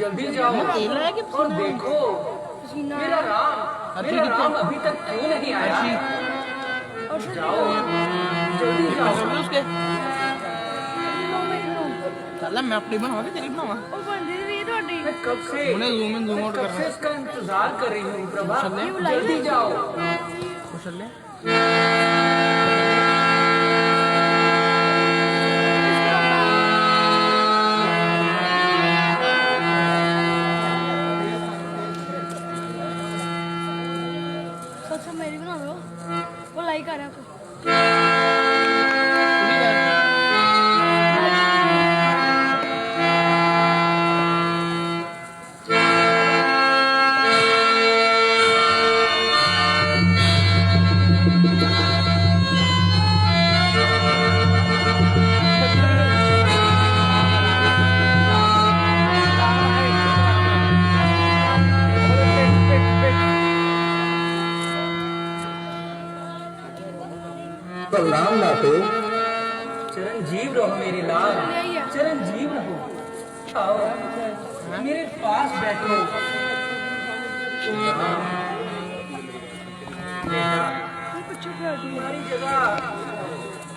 जल्दी जाओ और देखो मेरा राम अभी तक क्यों नहीं आया। जाओ जल्दी जाओ। उसके चल मैं अपनी बनावा कि तेरी बनावा। मैं कब से जूम आउट कर रहा हूं। इसका इंतजार कर रही हूँ प्रभा, जल्दी जाओ। कुशल ले मेरी बना दो, वो लाइक आ रहा है। प्रणाम नाते। चिरंजीव रहो मेरे लाल, चिरंजीव रहो। आओ मेरे पास बैठो। बेटा तुम्हारी जगह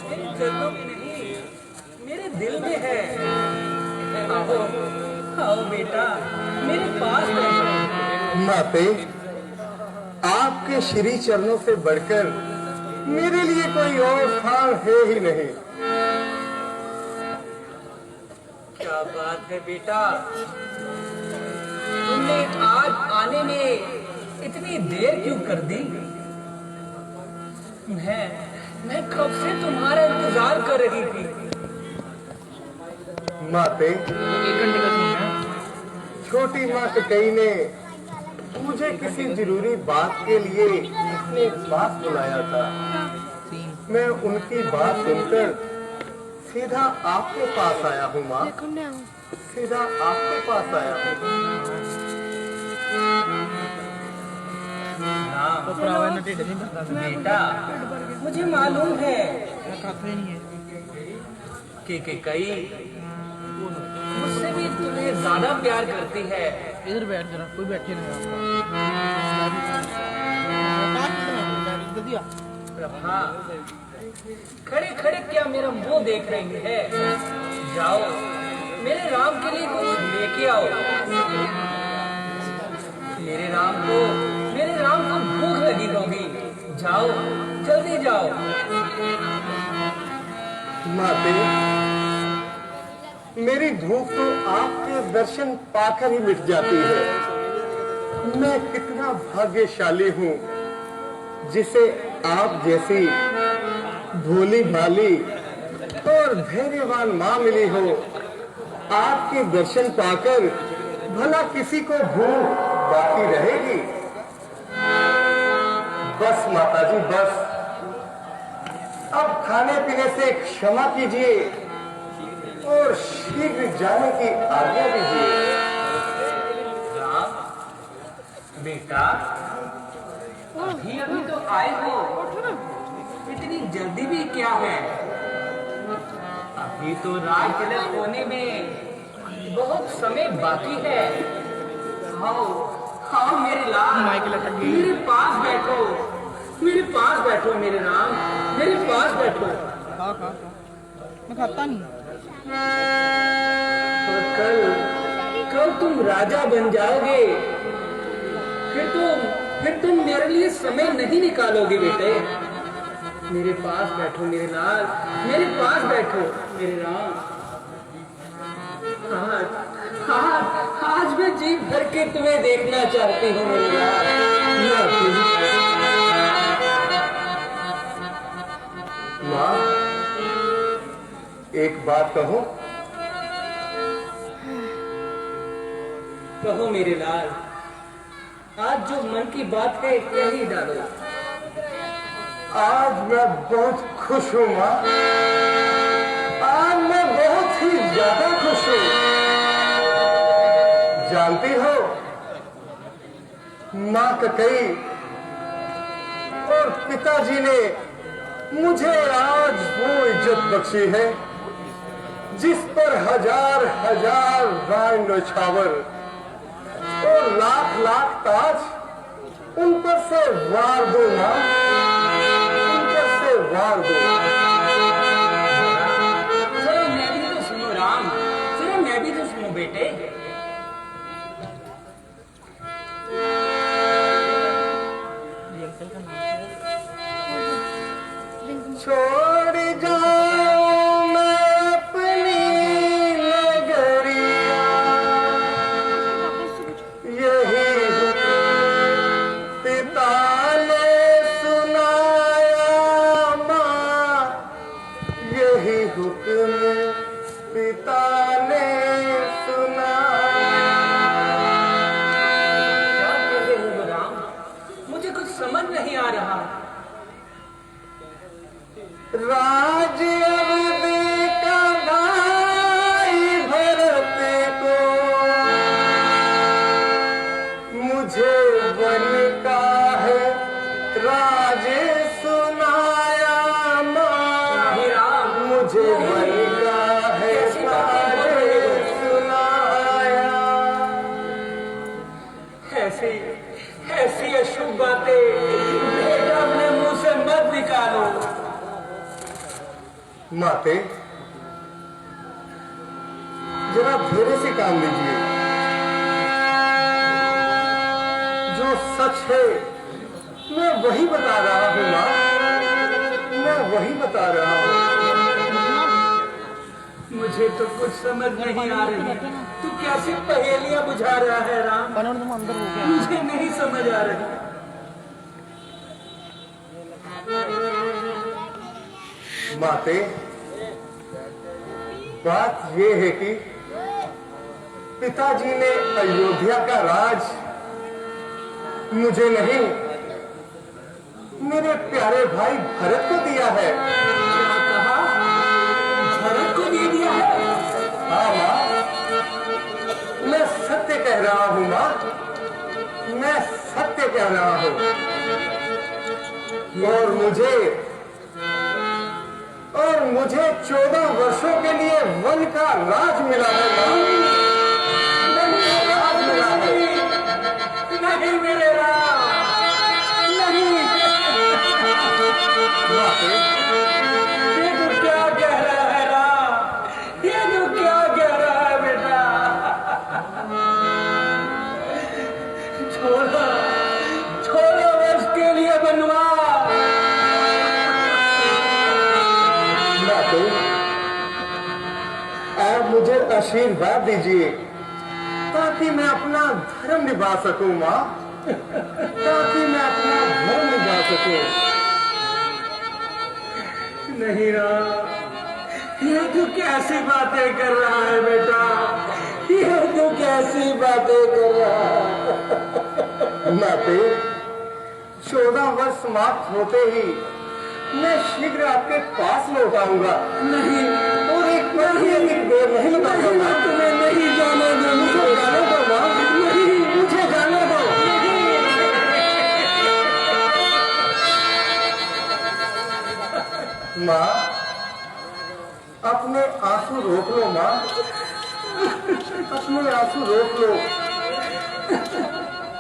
मेरे चरणों में नहीं, मेरे दिल में है। आओ आओ बेटा मेरे पास बैठो। नाते, आपके श्री चरणों से बढ़कर मेरे लिए कोई और स्थान है ही नहीं। क्या बात है बेटा, तुमने आज आने में इतनी देर क्यों कर दी। मैं कब से तुम्हारा इंतजार कर रही थी। माते, 1 घंटे का सीन है। छोटी माँ कई ने मुझे किसी जरूरी बात के लिए अपने पास बुलाया था। मैं उनकी बात सुनकर सीधा आपके पास आया हूँ माँ, सीधा आपके पास आया हूँ। बेटा मुझे मालूम है कि कई मुझसे भी तुम्हें ज्यादा प्यार करती है। इधर बैठ जरा, कोई बैठे नहीं प्रभा खड़े खड़े क्या मेरा मुंह देख रही है। जाओ मेरे राम के लिए कुछ लेके आओ। मेरे राम को भूख लगी होगी। जाओ जल्दी जाओ। माते, मेरी भूख तो आपके दर्शन पाकर ही मिट जाती है। मैं कितना भाग्यशाली हूँ जिसे आप जैसी भोली भाली और धैर्यवान माँ मिली हो। आपके दर्शन पाकर भला किसी को भूख बाकी रहेगी। बस माताजी बस, अब खाने पीने से क्षमा कीजिए और शीघ्र जाने की आज्ञा दीजिए। राम बेटा अभी तो आए हो, इतनी जल्दी भी क्या है। अभी तो रात तिलक होने में बहुत समय बाकी है। आओ आओ मेरे लाल, मेरे पास बैठो, मेरे पास बैठो मेरे राम, मेरे पास बैठो। मैं खाता नहीं। और कल तुम राजा बन जाओगे, फिर तुम मेरे लिए समय नहीं निकालोगे बेटे। मेरे पास बैठो मेरे लाल, मेरे पास बैठो मेरे राम। आज मैं जी भर के तुम्हें देखना चाहती हूँ मेरे लाल। माँ, एक बात कहो। कहो मेरे लाल, आज जो मन की बात है कह ही डालो। आज मैं बहुत खुश हूँ माँ, आज मैं बहुत ही ज्यादा खुश हूँ। जानती हो, माँ कई और पिताजी ने मुझे आज वो इज्जत बख्शी है जिस पर हजार हजार राय नौछावर और लाख लाख ताज उन पर से वार दो माँ, उन पर से वार दो। जरा मैं भी तो सुनो राम, जरा मैं भी तो सुनो बेटे। ये अंकल का नाम क्या है? छोड़ जाऊं मैं अपनी नगरिया, यही हुक्म पिता ने सुनाया माँ, यही हुक्म पिता ने सुनाया। क्या कह रहे हो राम, मुझे कुछ समझ नहीं आ रहा। राज अवधि का भाई भरत को मुझे वन का है राज सुनाया माँ, नहीं राम, मुझे वन का है राज सुनाया। ऐसी ऐसी अशुभ बातें बेटा अपने मुंह से मत निकालो। माते जरा धीरे से काम लीजिए, जो सच है मैं वही बता रहा हूँ माँ, मैं वही बता रहा हूँ। मुझे तो कुछ समझ नहीं आ रही, तू कैसी पहेलियां बुझा रहा है राम, कनौर तुम अंदर हो गया। मुझे नहीं समझ आ रही। माते बात ये है कि पिताजी ने अयोध्या का राज मुझे नहीं, मेरे प्यारे भाई भरत को दिया है। क्या कहा? भरत को दे दिया है? हाँ माँ, मैं सत्य कह रहा हूँ माँ, मैं सत्य कह रहा हूँ। और मुझे 14 वर्षों के लिए वन का राज मिला है माँ, वन का राज मिला है। नहीं मेरे राम, नहीं। माते, ये तो क्या कह रहा है राम, ये तो क्या कह रहा है बेटा। छोड़ो, छोड़ो वर्ष के लिए बनवास। आप मुझे आशीर्वाद दीजिए ताकि मैं अपना धर्म निभा सकूं माँ, ताकि मैं अपना धर्म निभा सकूं। नहीं राम, ये तू कैसी बातें कर रहा है बेटा, ये तू कैसी बातें कर रहा है। माते 14 वर्ष समाप्त होते ही मैं शीघ्र आपके पास लौट आऊंगा। नहीं, और एक पल भी अधिक देर नहीं लगाऊंगा। तुम्हें नहीं जाने दो, मुझे जाने दो माँ, नहीं, मुझे जाने दो। माँ अपने आंसू रोक लो माँ, अपने आंसू रोक लो,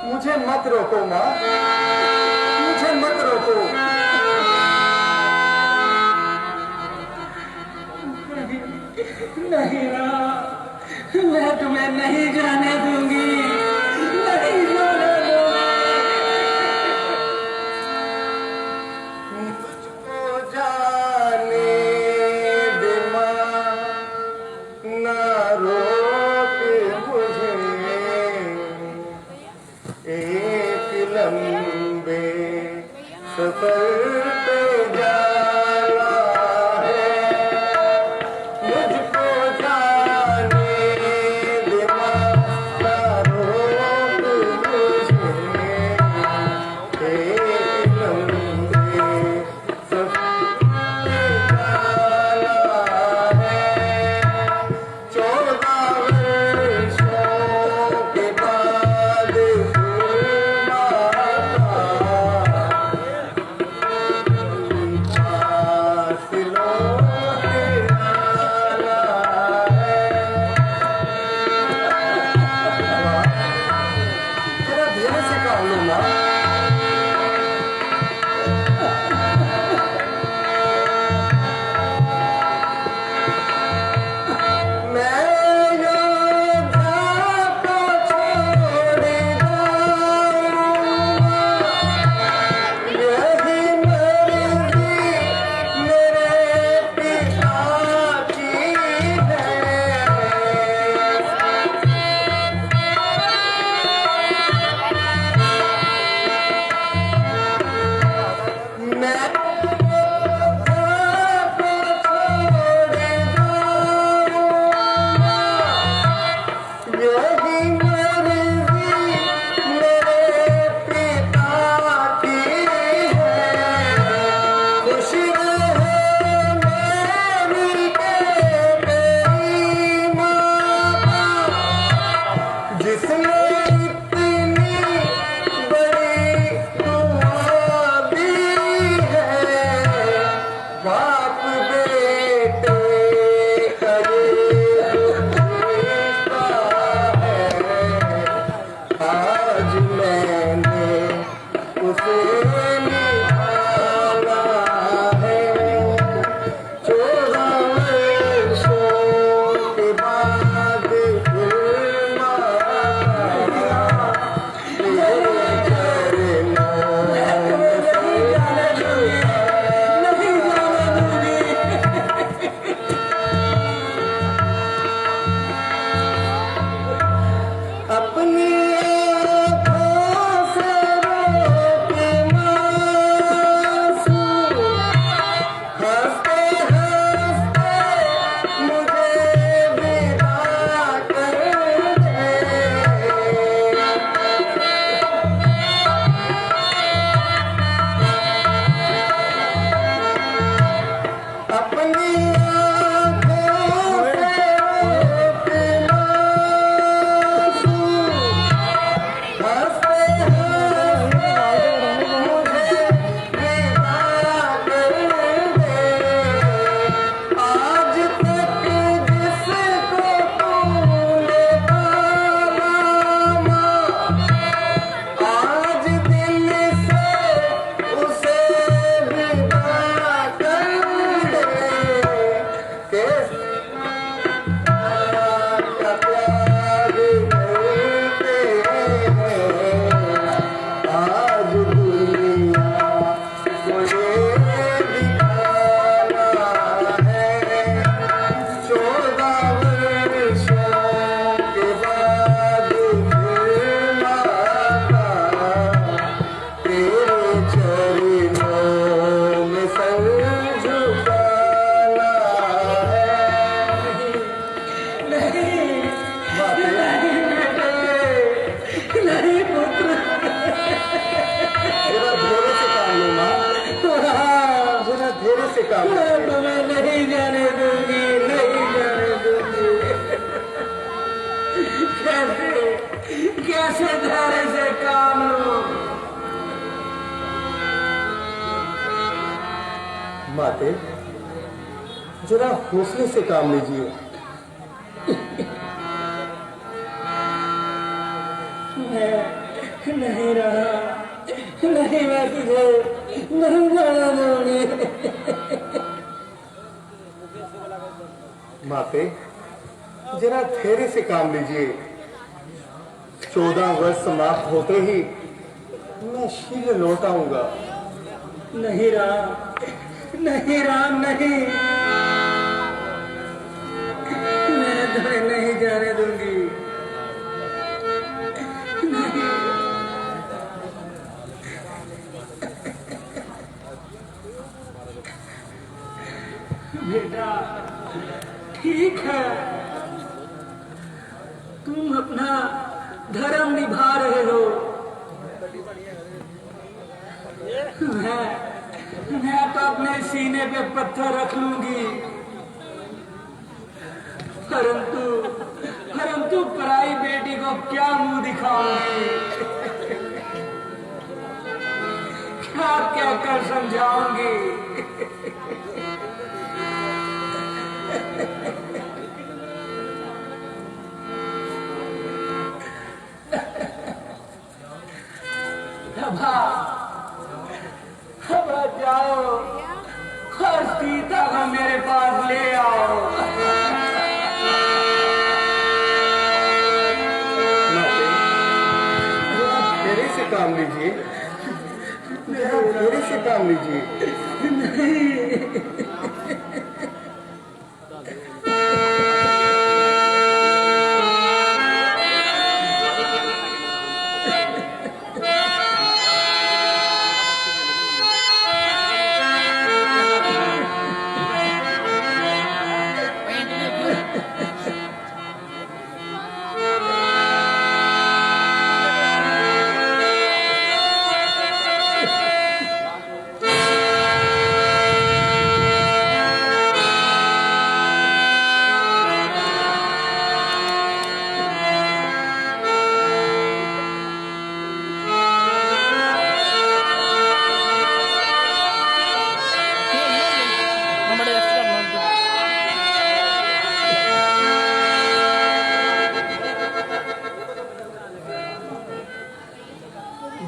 मुझे मत रोको माँ, मुझे मत रोको। नहीं राम, मैं तुम्हें नहीं जाने दूंगी, नहीं जाने दूंगी। मुझको जाने दे माँ, ना रोक मुझे, एक लंबे सफर पे जाना है। मुझको जाने दे माँ, ना रोक माते, जरा हौसले से काम लीजिए। मैं नहीं रहा, नहीं, मैं तुझे नहीं जाना दूंगी। माते, जरा धैर्य से काम लीजिए। 14 वर्ष समाप्त होते ही मैं शीघ्र लौट आऊंगा। नहीं राम, नहीं राम, नहीं, मैं तुम्हें नहीं जाने दूंगी। नहीं। बेटा, ठीक है, तुम अपना धर्म निभा रहे हो। मैं तो अपने सीने पे पत्थर रख लूंगी, परंतु पराई बेटी को क्या मुंह दिखाऊंगी, क्या कहकर समझाऊंगी। अब जाओ और सीता को मेरे पास ले आओ। धैर्य से काम लीजिए, धैर्य से काम लीजिए।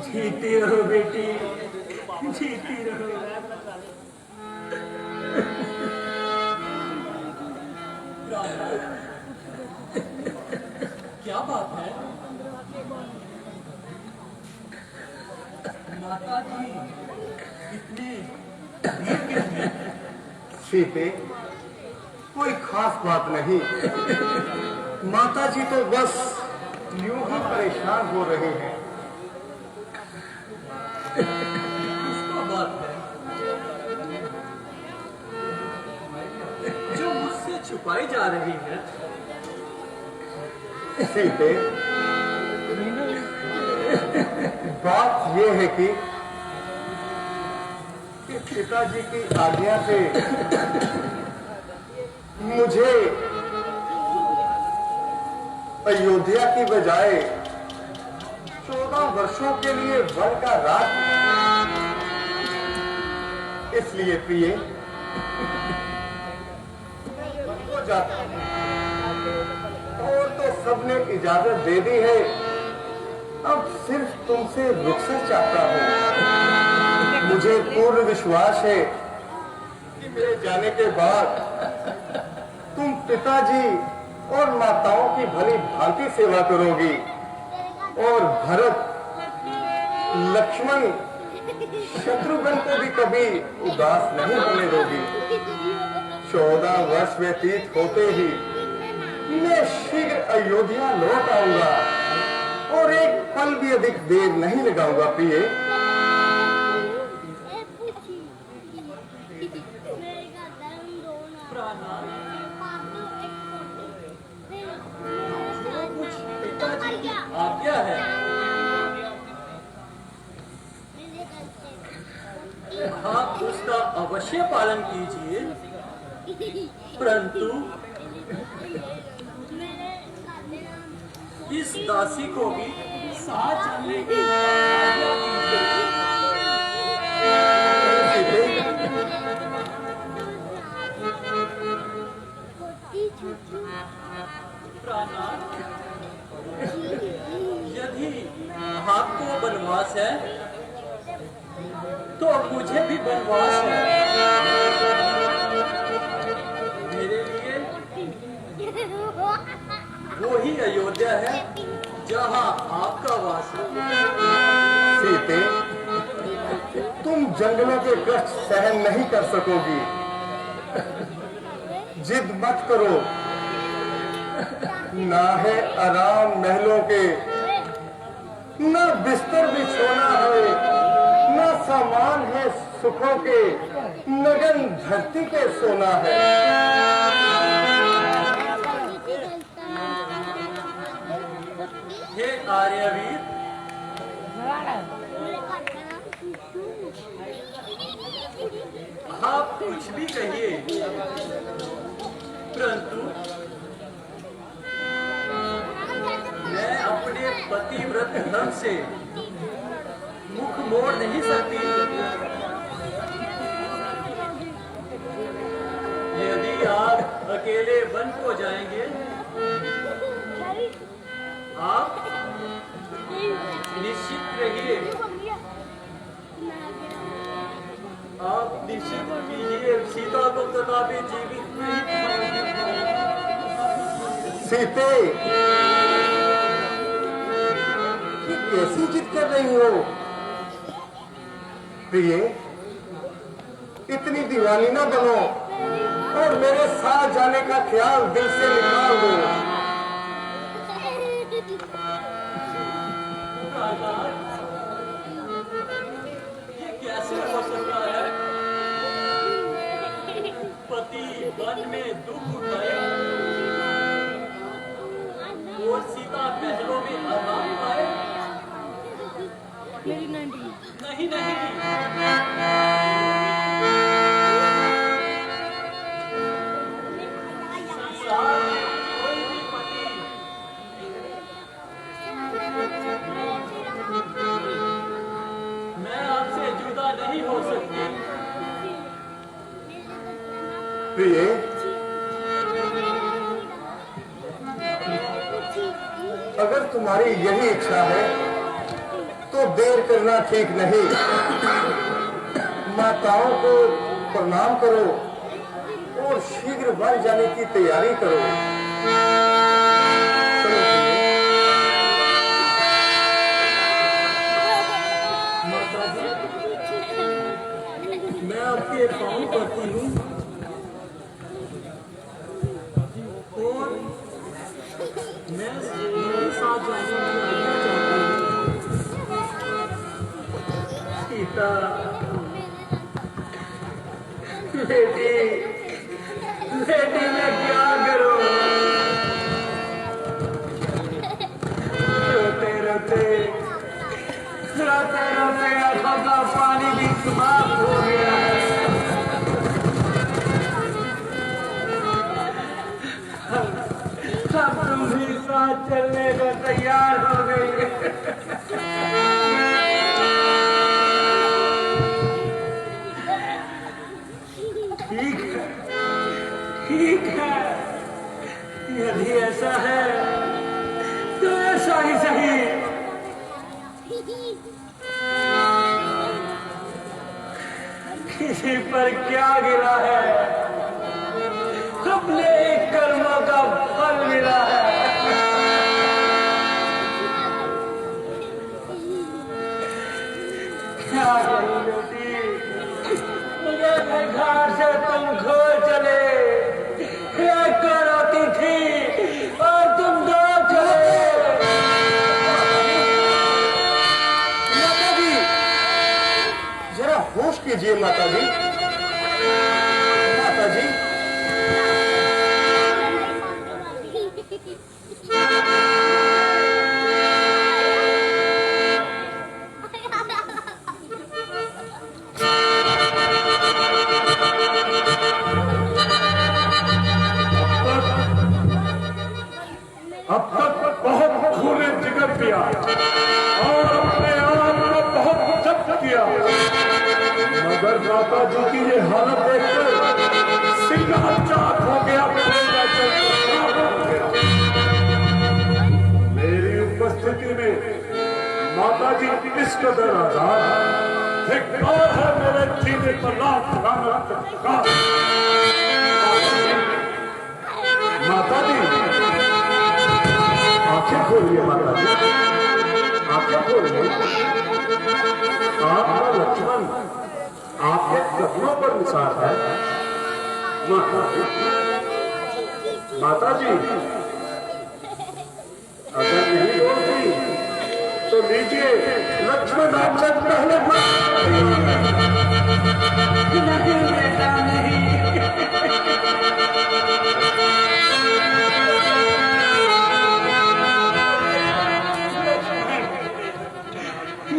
जीती रहो बेटी, जीती रहो। क्या बात है माता जी, इतने सीते, कोई खास बात नहीं। माता जी तो बस यूं ही परेशान हो रहे हैं। किसका बात है जो मुझसे छुपाई जा रही है? सीते, बात यह है कि पिताजी की आज्ञा से मुझे अयोध्या की बजाय 14 वर्षों के लिए वन का राज, इसलिए प्रिय हो जाता है। और तो सबने इजाजत दे दी है, अब सिर्फ तुमसे रुखसत चाहता हूं। मुझे पूर्ण विश्वास है कि मेरे जाने के बाद तुम पिताजी और माताओं की भली भांति सेवा करोगी और भरत, लक्ष्मण, शत्रुघ्न को भी कभी उदास नहीं होने दोगी। 14 वर्ष व्यतीत होते ही मैं शीघ्र अयोध्या लौट आऊंगा और एक पल भी अधिक देर नहीं लगाऊंगा प्रिय। आज्ञा है, आप उसका अवश्य पालन कीजिए, परंतु इस दासी को भी साथ चलने की आज्ञा प्राणनाथ, यदि आपको वनवास है तो मुझे भी वनवास है। मेरे लिए वो ही अयोध्या है जहां आपका वास है। सीते, तुम जंगलों के कष्ट सहन नहीं कर सकोगी। जिद मत करो। ना है आराम महलों के, ना बिस्तर बिछोना है, ना सामान है सुखों के, नगन धरती पे सोना है। हे आर्यवीर, आप कुछ भी कहिए, परंतु मैं अपने पतिव्रत धर्म से मुख मोड़ नहीं सकती। यदि आप अकेले वन को जाएंगे, आप निश्चित रहिए, आप निश्चित कीजिए सीता को कदापि जीवित नहीं पाएंगे। सीते, ये कैसी जिद कर रही हो? प्रिय, इतनी दीवानी ना बनो और मेरे साथ जाने का ख्याल दिल से निकाल दो। ये कैसे हो सकता है? पति वन में दुख उठाए और सीता महलों में आराम पाए? मेरी 90 नहीं नहीं, संसार में कोई भी पति मैं आपसे जुदा नहीं हो सकती। प्रिय, अगर तुम्हारी यही इच्छा है तो देर करना ठीक नहीं। माताओं को प्रणाम करो और शीघ्र वन जाने की तैयारी करो। चलो प्रिय। माता जी, मैं आपके पाँव पड़ती हूँ और मैं मेरे साथ जाने की आज्ञा चाहती हूँ। सीता, बेटी, बेटी मैं क्या करूँ? रोते रोते रोते रोते आंखों का पानी भी समाप्त हो गया है। अब तुम भी साथ चलने को तैयार हो गई। ठीक है, ठीक है, यदि ऐसा है तो ऐसा ही सही। किसी पर क्या गिरा है? अपने कर्मों का फल मिला है। क्या करूं बेटी, मेरे घर से तुम खो चले, एक को रोती थी और तुम दो चले। माता जी, जरा होश कीजिए माता जी। माता जी, अब तक बहुत खूने जिगर पिया और अपने आप को बहुत जब्त किया, मगर माता जी की ये हालत देखकर सिंगार चाक हो गया। इस कदर आजाद धिक्कार है मेरे जीने पर लाख लानत का। माता जी आंखें खोलिए, माता जी आंखें खोलिए। आपका लक्ष्मण आपके कदमों पर निसार है। माता जी अगर नहीं होती तो लीजिए लक्ष्मण आपसे पहले नहीं बेटा नहीं।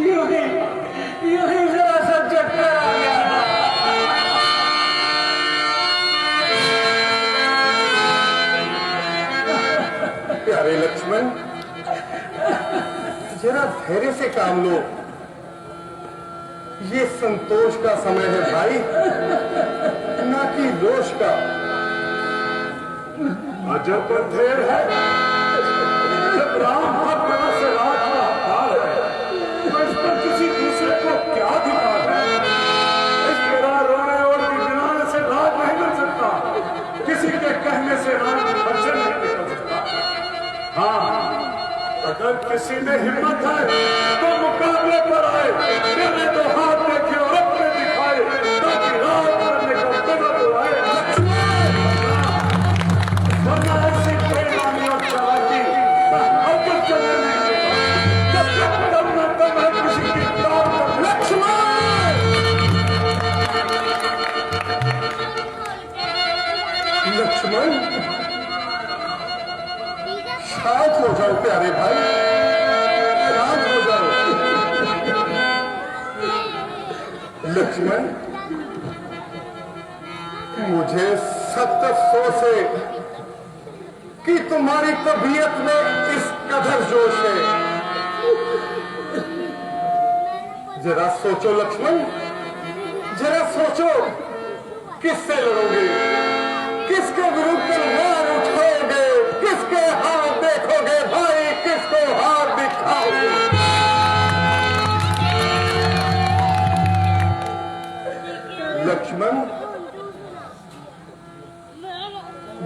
यूं ही जरा सा चक्कर आ गया। प्यारे लक्ष्मण जरा धैर्य से काम लो, ये संतोष का समय है भाई, ना कि रोष का। अजब अंधेर है। जब राम भक्त से राज का हकदार है तो इस पर किसी दूसरे को क्या अधिकार है? इस तरह रोने और गिड़गिड़ाने से राज नहीं बन सकता, किसी के कहने से राज बच्चे नहीं निकल सकता। हाँ, अगर किसी में हिम्मत है तो मुकाबले पर आए, मेरे तो हाथ देखे और अपने दिखाए, ताकि राज करने का बदल तो आए। वरना ऐसी बेईमानी और चालाकी अब तक चलने नहीं देगा। जब तक दम न दम है किसी की ताक पर। लक्ष्मण शांत हो जाओ प्यारे भाई, शांत हो जाओ। लक्ष्मण मुझे सख्त अफसोस है कि तुम्हारी तबीयत में इस कदर जोश है। जरा सोचो लक्ष्मण, जरा सोचो किससे लड़ोगे, किसके विरुद्ध तलवार उठाओगे, किसके हाथ देखोगे भाई, किसको हाथ दिखाओगे। लक्ष्मण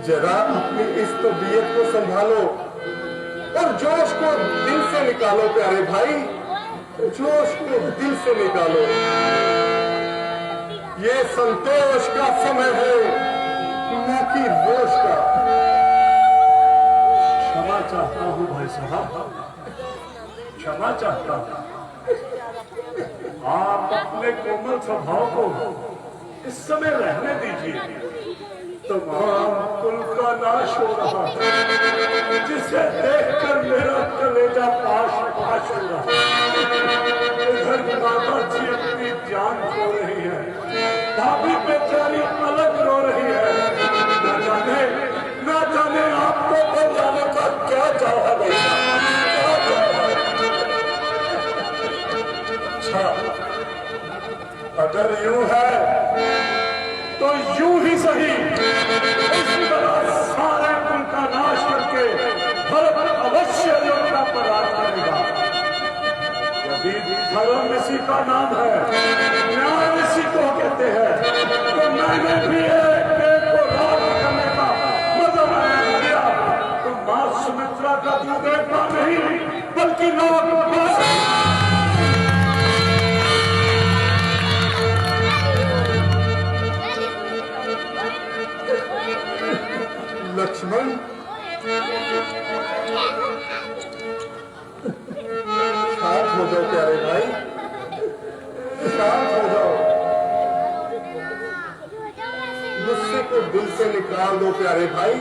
जरा अपनी इस तबीयत को संभालो और जोश को दिल से निकालो प्यारे भाई, जोश को दिल से निकालो। ये संतोष का समय है, ना कि रोष का। क्षमा चाहता हूं भाई साहब, क्षमा चाहता हूं। आप अपने कोमल स्वभाव को इस समय रहने दीजिए। तमाम कुल का नाश हो रहा है, जिसे देखकर मेरा कलेजा पाश पाश हो रहा है। इधर माता जी अपनी जान खो रही है, भाभी बेचारी अलग रो रही है। न जाने आपको बचाने का क्या चाहा भैया। अच्छा, अगर यूं है तो यूं ही सही, इस तरह सारे कुल का नाश करके भरत अवश्य अयोध्या पर राज करेगा। यदि धर्म इसी का नाम है, न्याय इसी को कहते हैं, तो मैंने भी एक को राज करने का मजा मैंने दिया। तो मां सुमित्रा का दूध एक बार नहीं बल्कि लोग लक्ष्मण शांत हो जाओ प्यारे भाई, शांत हो जाओ। गुस्से को दिल से निकाल दो प्यारे भाई,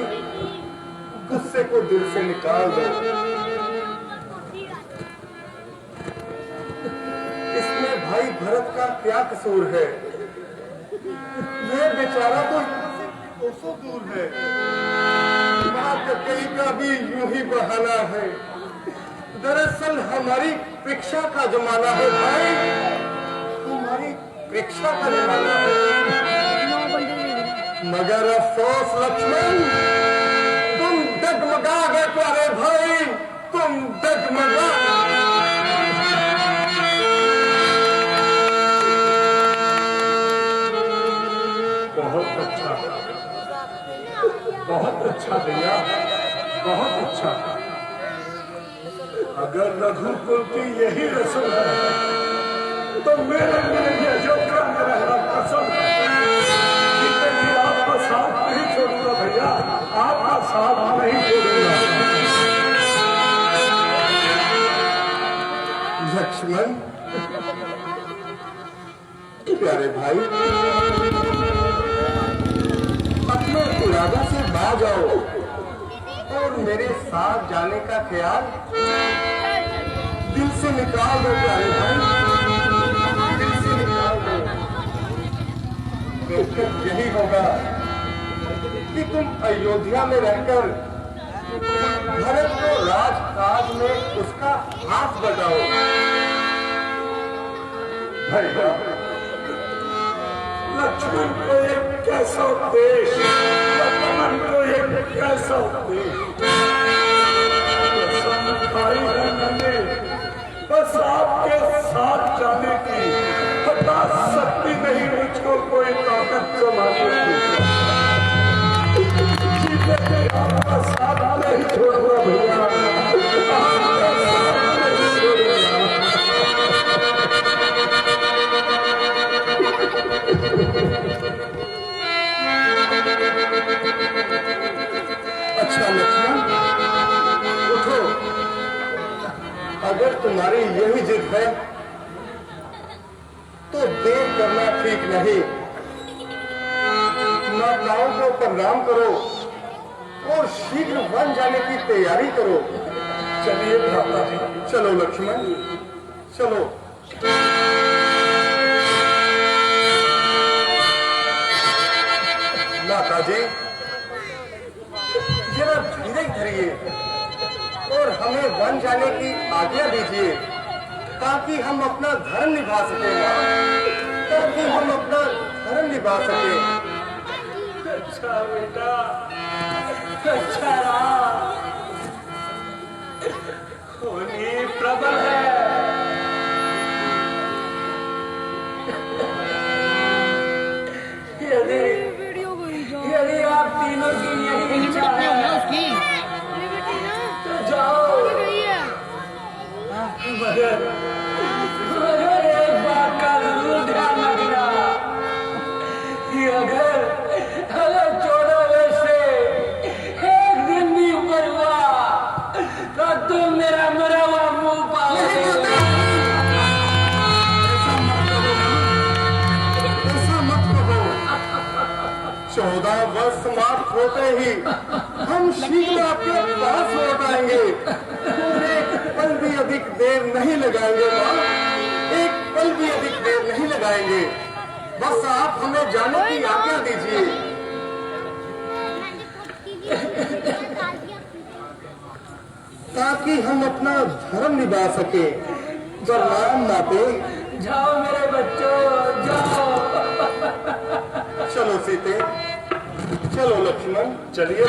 गुस्से को दिल से निकाल दो। इसमें भाई भरत का क्या कसूर है? ये बेचारा तो कोसों दूर है, मां कई का भी यूं ही बहाना है। दरअसल हमारी परीक्षा का जमाना है भाई, हमारी परीक्षा का जमाना है। मगर अफसोस लक्ष्मण, तुम डगमगा गए प्यारे भाई, तुम डगमगा। बहुत अच्छा भैया, बहुत अच्छा। अगर रघुकुल की यही रस्म है तो मेरे लिए अयोध्या में रहना पसंद है। कि आपका साथ नहीं छोड़ूंगा भैया, आपका साथ नहीं छोड़ूंगा। लक्ष्मण, प्यारे भाई, अपने इरादा से बाज आओ और मेरे साथ जाने का ख्याल दिल से निकाल दो। प्यारे भाई, दिल से निकाल दो। बेहतर यही होगा कि तुम अयोध्या में रहकर भरत को राजकाज में उसका हाथ बटाओ। भैया, लक्ष्मण को एक कैसा उपदेश, लक्ष्मण को एक कैसा उपदेश। खाई है मैंने बस आपके साथ जाने की, हटा सकती नहीं मुझको कोई ताकत चलाने की। आपका साथ नहीं छोड़ूंगा भैया, आपका साथ नहीं छोड़ूंगा। अच्छा लक्ष्मण, उठो। अगर तुम्हारी यही जिद है तो देर करना ठीक नहीं। माताओं को प्रणाम करो और शीघ्र वन जाने की तैयारी करो। चलिए भ्राता जी, चलो लक्ष्मण, चलो। माता जी, जरा धीरे धरिए और हमें वन जाने की आज्ञा दीजिए ताकि हम अपना धर्म निभा सके, ताकि हम अपना धर्म निभा सके। अच्छा बेटा, अच्छा राम, होली प्रबल है। यदि वीडियो कोई जाओ। यदि आप तीनों की यही इच्छा है उसकी अरे बेटी ना तो जाओ, ये गई है। मगर एक बात का जरूर ध्यान रखना कि अगर 14 वर्ष से एक दिन भी ऊपर हुआ तो तुम मेरा मरा हुआ मुंह पाओगे। ऐसा मत कहो। 14 वर्ष समाप्त होते ही हम शीघ्र आपके पास लौट आएंगे। एक पल भी अधिक देर नहीं लगाएंगे माँ, एक पल भी अधिक देर नहीं लगाएंगे। बस आप हमें जाने की आज्ञा दीजिए। ताकि हम अपना धर्म निभा सके। प्रणाम माते। जाओ मेरे बच्चों, जाओ। चलो सीते, चलो लक्ष्मण, चलिए।